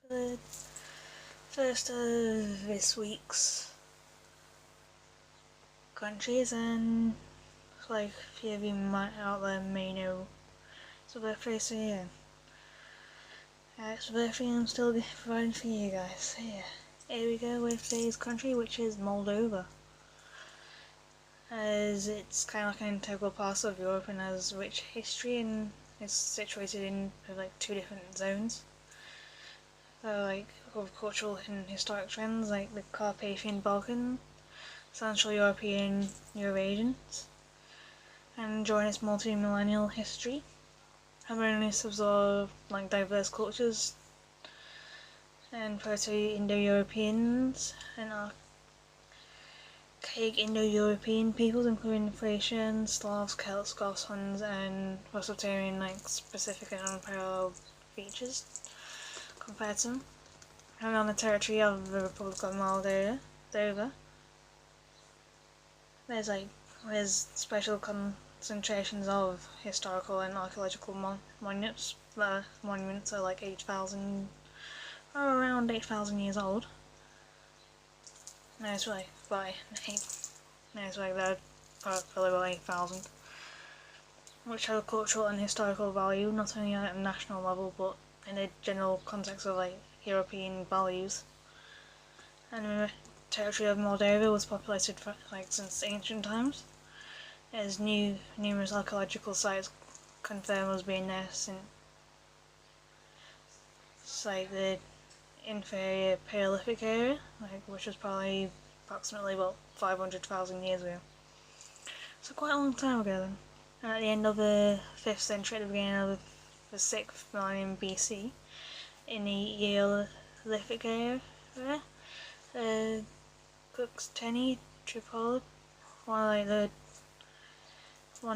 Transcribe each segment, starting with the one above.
The first of this week's countries, and like a few of you might out there may know it's a birthday, so yeah. It's a birthday I'm still providing for you guys, so yeah. Here we go with today's country, which is Moldova. As it's kind of like an integral part of Europe and has rich history, and it's situated in like two different zones. Like of cultural and historic trends, like the Carpathian Balkan, Central European Eurasians, and enjoying its multi-millennial history. Harmonious absorb like diverse cultures and Proto-Indo-Europeans and archaic Indo-European peoples, including Thracians, Slavs, Celts, Goths, Huns, and Mesopotamian, like specific and unparalleled features compared to them. And on the territory of the Republic of Moldova, there's special concentrations of historical and archaeological monuments. The monuments are like 8,000, or around 8,000 years old. No, it's like they're probably about 8,000, which have a cultural and historical value not only at a national level but in the general context of like European values. And the territory of Moldova was populated since ancient times. There's numerous archaeological sites confirmed as being there since like the inferior Paleolithic era, which was probably approximately about 500,000 years ago. So quite a long time ago then. And at the end of the 5th century, at the beginning of the 6th millennium BC, in the Neolithic era, Kuxteni Tripoli, one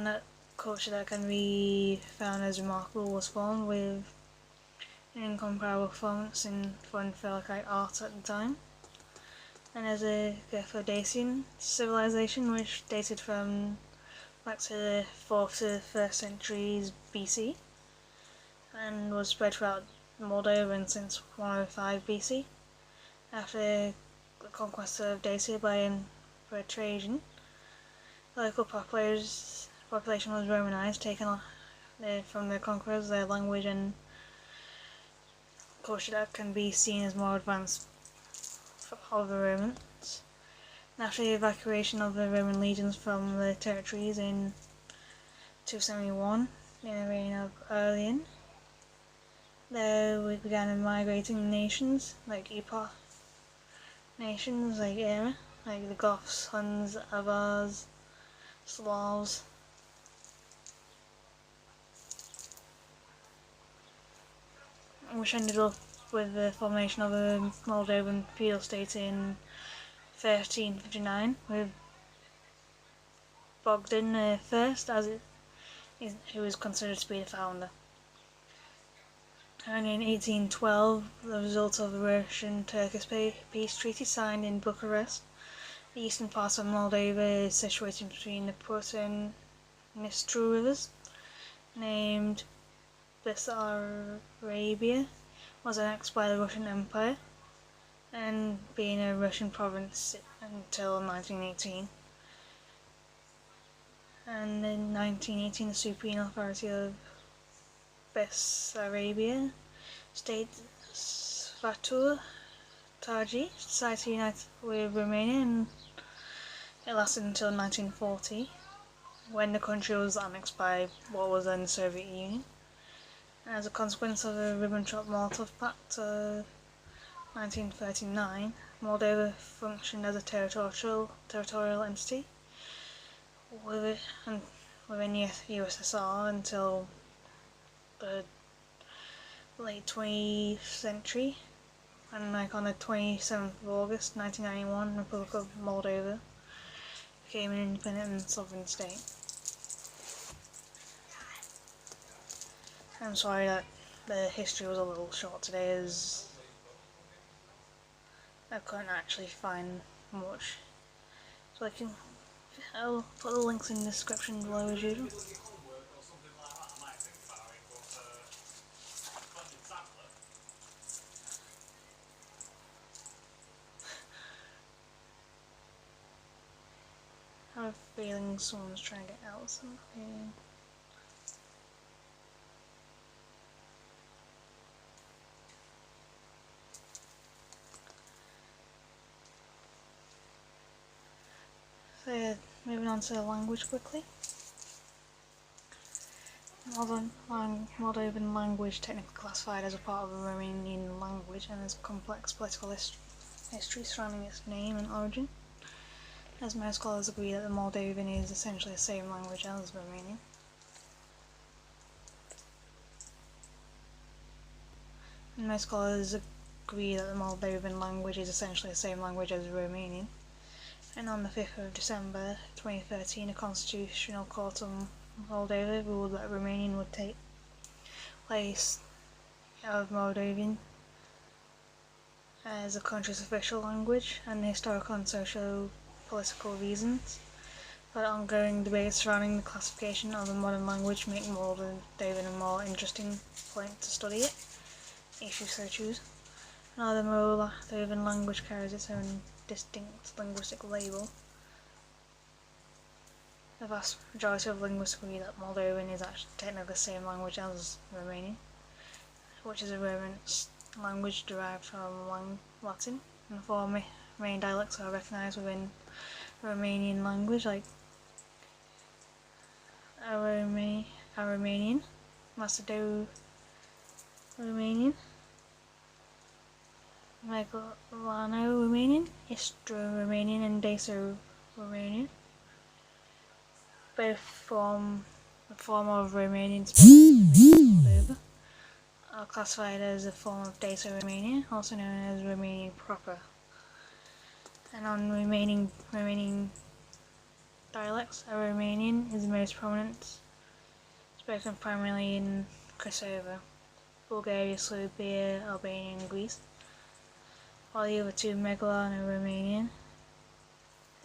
that culture that can be found as remarkable, was formed with an incomparable performance in fun like art at the time. And there's a Geophodacian civilization which dated from back to the 4th to the 1st centuries BC and was spread throughout Moldova since 105 BC. After the conquest of Dacia by Emperor Trajan, the local population was Romanized, taken from the conquerors their language and culture that can be seen as more advanced of the Romans. And after the evacuation of the Roman legions from the territories in 271, in the reign of Aurelian, there began migrating nations like era, like the Goths, Huns, Avars, Slavs, which ended up with the formation of a Moldovan feudal state in 1359 with Bogdan I, who is considered to be the founder. And in 1812, the result of the Russian-Turkish peace treaty signed in Bucharest, the eastern part of Moldova is situated between the Prut and Nistru rivers, named Bessarabia, was annexed by the Russian Empire, and being a Russian province until 1918. And in 1918, the Supreme Authority of Bessarabia, State Svatur Taji, decided to unite with Romania, and it lasted until 1940, when the country was annexed by what was then the Soviet Union. And as a consequence of the Ribbentrop-Molotov Pact of 1939, Moldova functioned as a territorial entity within the USSR until the late 20th century, and on the 27th of August 1991, the Republic of Moldova became an independent and sovereign state. I'm sorry that the history was a little short today, as I couldn't actually find much, so I'll put the links in the description below as usual. have a feeling someone's trying to get out something. So yeah, moving on to the language quickly. Moldovan language, technically classified as a part of the Romanian language, and has complex political history surrounding its name and origin, as most scholars agree that the Moldovan is essentially the same language as Romanian. And most scholars agree that the Moldovan language is essentially the same language as Romanian. And on the 5th of December 2013, a constitutional court of Moldova ruled that Romanian would take place of Moldovan as the country's official language, and historical and socio-political reasons. But ongoing debates surrounding the classification of a modern language make Moldovan a more interesting point to study it, if you so choose. Now the Moldovan language carries its own distinct linguistic label. The vast majority of linguists agree that Moldovan is actually technically the same language as Romanian, which is a Romance language derived from Latin, and the four main dialects are recognised within Romanian language, like Aromanian, Macedo-Romanian, Megalano-Romanian, Istro-Romanian, and Daco-Romanian. Both form the form of Romanian spoken in Moldova, are classified as a form of Daco-Romanian, also known as Romanian proper. And on Romanian dialects, Aromanian is the most prominent, spoken primarily in Kosovo, Bulgaria, Serbia, Albania, and Greece, while the other two, Megalano-Romanian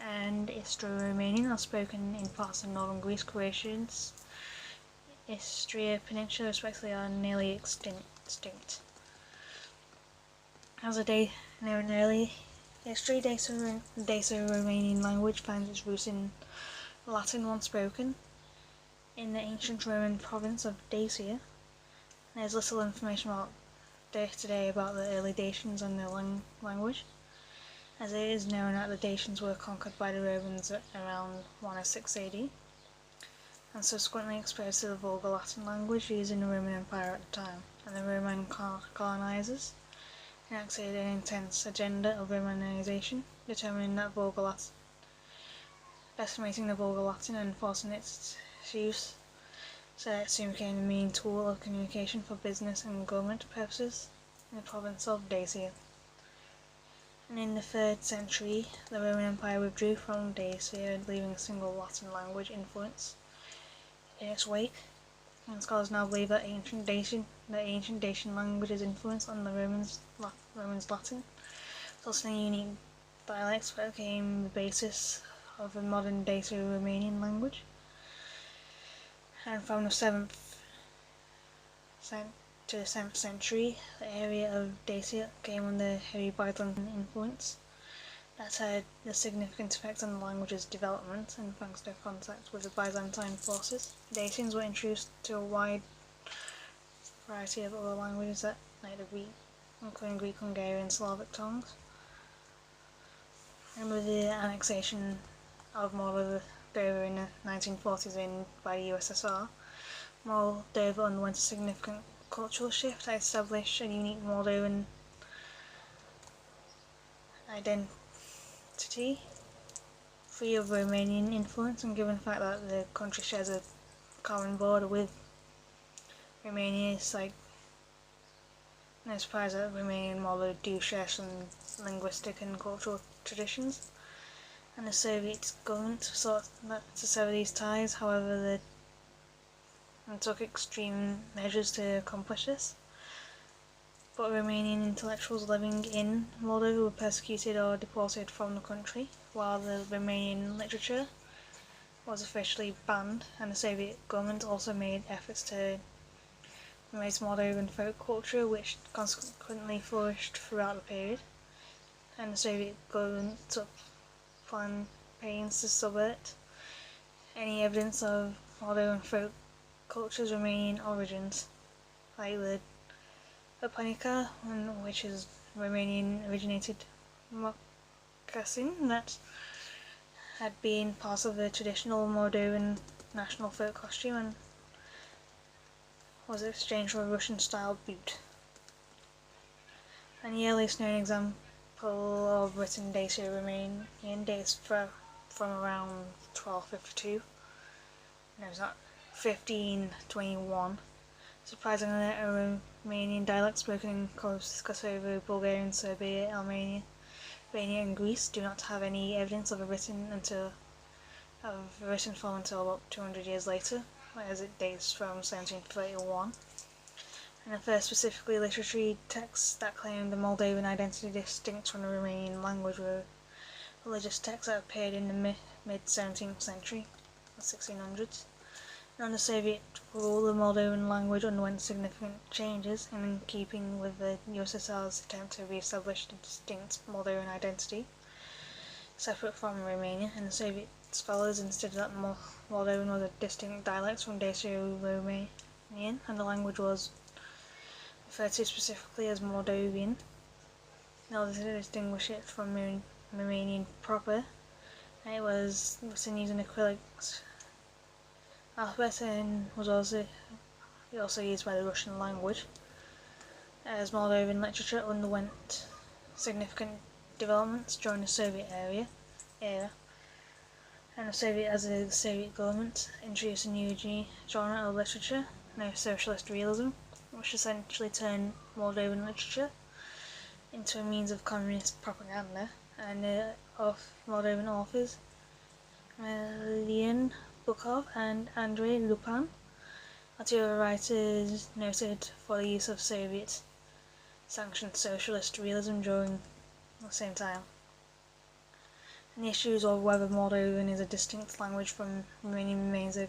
and Istro-Romanian, are spoken in parts of northern Greece. Croatians, Istria Peninsula respectively, are nearly extinct. As in early history, Daco-Romanian language finds its roots in Latin, once spoken in the ancient Roman province of Dacia. There is little information today about the early Dacians and their language, as it is known that the Dacians were conquered by the Romans around 106 AD, and subsequently exposed to the Vulgar Latin language used in the Roman Empire at the time, and the Roman colonizers enacted an intense agenda of Romanization, decimating the Vulgar Latin and forcing its use, so that it soon became the main tool of communication for business and government purposes in the province of Dacia. And in the 3rd century, the Roman Empire withdrew from Dacia, leaving a single Latin language influence in its wake. And scholars now believe that ancient Dacian language's influence on the Romans Latin, resulting in unique dialects that became the basis of the modern Daco-Romanian language. And from the 7th to the 7th century, the area of Dacia came under heavy Byzantine influence that had a significant effect on the language's development, and thanks to contact with the Byzantine forces, Dacians were introduced to a wide variety of other languages like the Greek, including Greek, Hungarian, Slavic tongues. And with the annexation of Moldova in the 1940s by the USSR, Moldova underwent a significant cultural shift that established a unique Moldovan identity, free of Romanian influence, and given the fact that the country shares a common border with Romania, it's like no surprise that Romania and Moldova do share some linguistic and cultural traditions, and the Soviet government sought to sever these ties. However, they took extreme measures to accomplish this. But Romanian intellectuals living in Moldova were persecuted or deported from the country, while the Romanian literature was officially banned, and the Soviet government also made efforts to promote Moldovan folk culture, which consequently flourished throughout the period, and the Soviet government took planned pains to subvert any evidence of Moldovan folk culture's Romanian origins, like the Papanica, which is Romanian originated moccasin that had been part of the traditional Moldovan national folk costume and was exchanged for a Russian-style boot. And the earliest known example of written data Romanian dates from around 1252. No, it's not 1521. Surprisingly, a Romanian dialect spoken in Kosovo, Bulgaria, Serbia, Albania, and Greece do not have any evidence of a written form until about 200 years later, as it dates from 1731. And the first specifically literary texts that claimed the Moldovan identity distinct from the Romanian language were religious texts that appeared in the mid-17th century, the 1600s. And under Soviet rule, the Moldovan language underwent significant changes in keeping with the USSR's attempt to re-establish a distinct Moldovan identity, separate from Romania, and the Soviet scholars insisted that Moldovan was a distinct dialect from Dacio-Romanian, and the language was referred to specifically as Moldovan, in order to distinguish it from Romanian proper, and it was written using a Cyrillic alphabet and was also used by the Russian language, as Moldovan literature underwent significant developments during the Soviet era, and the Soviet government introduced a new genre of literature, socialist realism, which essentially turned Moldovan literature into a means of communist propaganda, and of Moldovan authors Leon Bukov and Andrei Lupin are two writers noted for the use of Soviet-sanctioned socialist realism during the same time. And the issues of whether Moldovan is a distinct language from Romanian remains a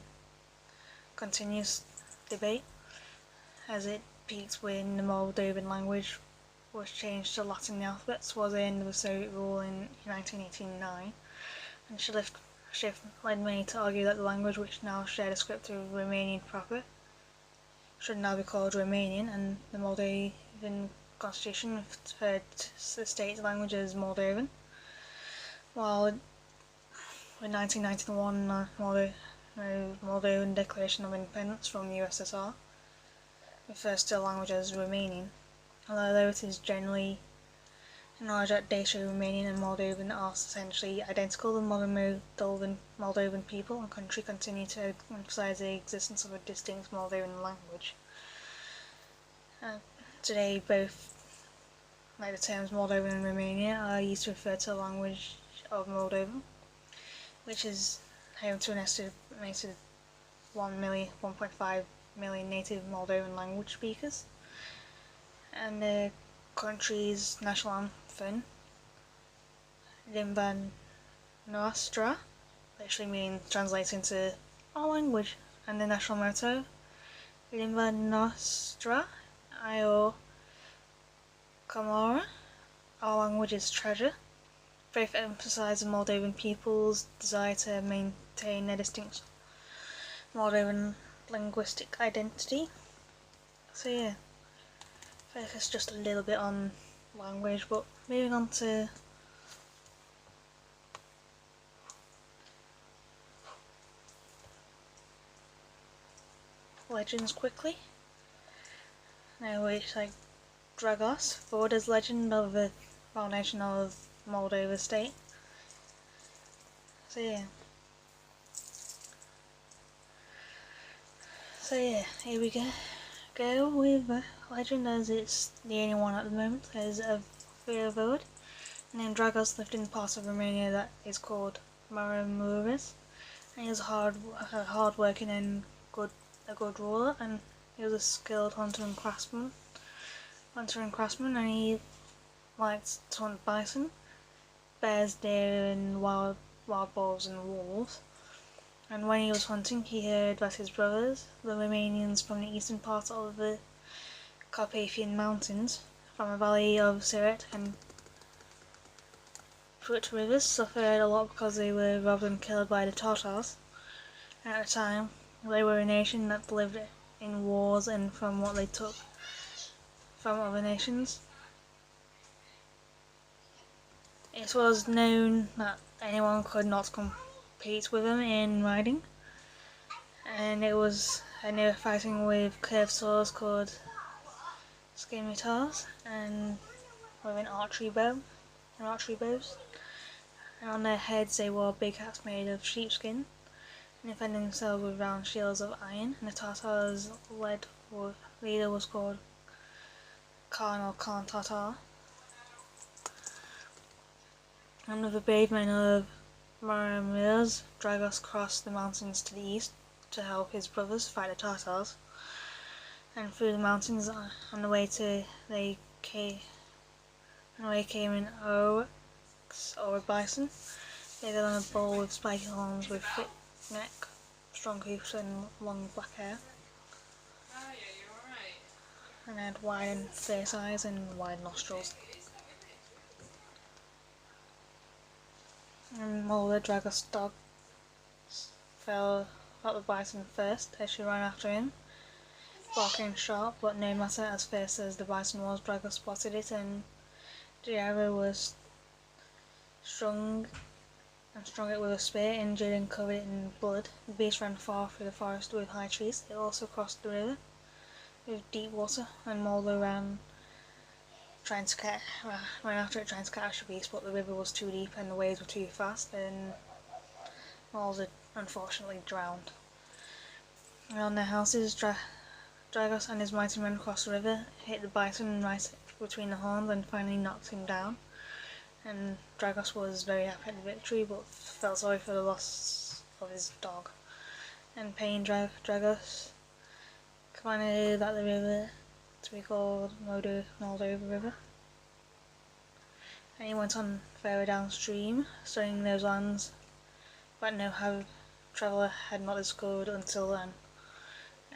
continuous debate, as it peaked when the Moldovan language was changed to Latin alphabet towards the end of the Soviet rule in 1989, and shift led many to argue that the language, which now shared a script of Romanian proper, should now be called Romanian, and the Moldovan constitution referred to the state language as Moldovan, while in 1991 Moldovan Declaration of Independence from the USSR refers to the language as Romanian, although it is generally acknowledged that Dacio-Romanian and Moldovan are essentially identical. The modern Moldovan people and country continue to emphasize the existence of a distinct Moldovan language. Today, both the terms Moldovan and Romania are used to refer to the language of Moldova, which is home to an estimated 1.5 million native Moldovan language speakers, and the country's national anthem, Limba Noastră, literally means translates into our language, and the national motto, Limba Noastră e o comoră, our language is treasure. Both emphasize the Moldovan people's desire to maintain their distinct Moldovan linguistic identity. So yeah, focus just a little bit on language, but moving on to legends quickly. Now which Dragos, Voda's legend of the foundation of Moldova state. So yeah, here we go with the legend, as it's the only one at the moment. There's a voivode named Dragos lived in part of Romania that is called Maramuresh, and he was a hard-working and a good ruler, and he was a skilled hunter and craftsman, and he liked to hunt bison, bears, deer, and wild boars and wolves. And when he was hunting, he heard that his brothers, the Romanians from the eastern part of the Carpathian Mountains, from the valley of Siret and Prut rivers, suffered a lot because they were robbed and killed by the Tartars. At the time, they were a nation that lived in wars and from what they took from other nations. It was known that anyone could not compete with them in riding, and they were fighting with curved swords called scimitars and with an archery bows, and on their heads they wore big hats made of sheepskin, and defending themselves with round shields of iron. And the Tatars' leader was called Khan or Khan Tatar. And with the brave men of Maramir's, Dragos crossed the mountains to the east to help his brothers fight the Tatars. And through the mountains on the way came an oryx or a bison. They led on a bull with spiky horns, with thick neck, strong hoofs and long black hair. And had wide and fierce eyes and wide nostrils. And Moldova Dragos' dog fell at the bison first as she ran after him, barking sharp, but no matter as fierce as the bison was, Dragos spotted it, and the arrow was strung it with a spear, injured and covered it in blood. The beast ran far through the forest with high trees. It also crossed the river with deep water, and Moldova ran after it trying to catch the beast, but the river was too deep and the waves were too fast, and Moldova unfortunately drowned. Around their houses, Dragos and his mighty men crossed the river, hit the bison right between the horns and finally knocked him down. And Dragos was very happy at the victory, but felt sorry for the loss of his dog. And pained Dragos commanded that the river to be called Moldova River. And he went on further downstream, studying those lands that no traveller had not discovered until then.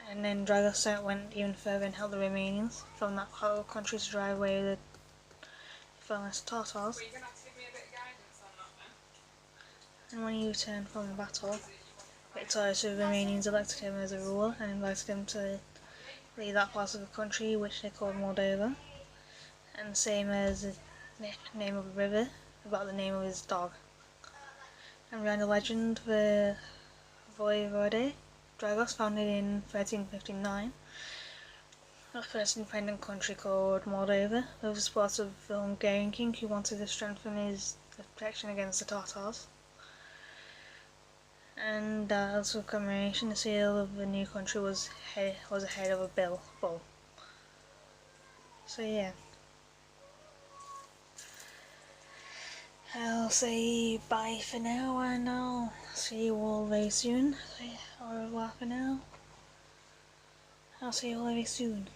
And then Dragos went even further and helped the Romanians from that whole country to drive away the famous Tatars. And when he returned from the battle, victorious, the Romanians elected him as a ruler and invited him to lead that part of the country which they called Moldova, and the same as the name of the river about the name of his dog. And behind the legend, the Voivode Dragos, founded in 1359, the first independent country called Moldova, with the support of the Hungarian king who wanted to strengthen his protection against the Tatars. And as a commemoration, the seal of the new country was a head of a bull. So yeah, I'll say bye for now, and I'll see you all very soon. Au revoir for now. I'll see you all very soon.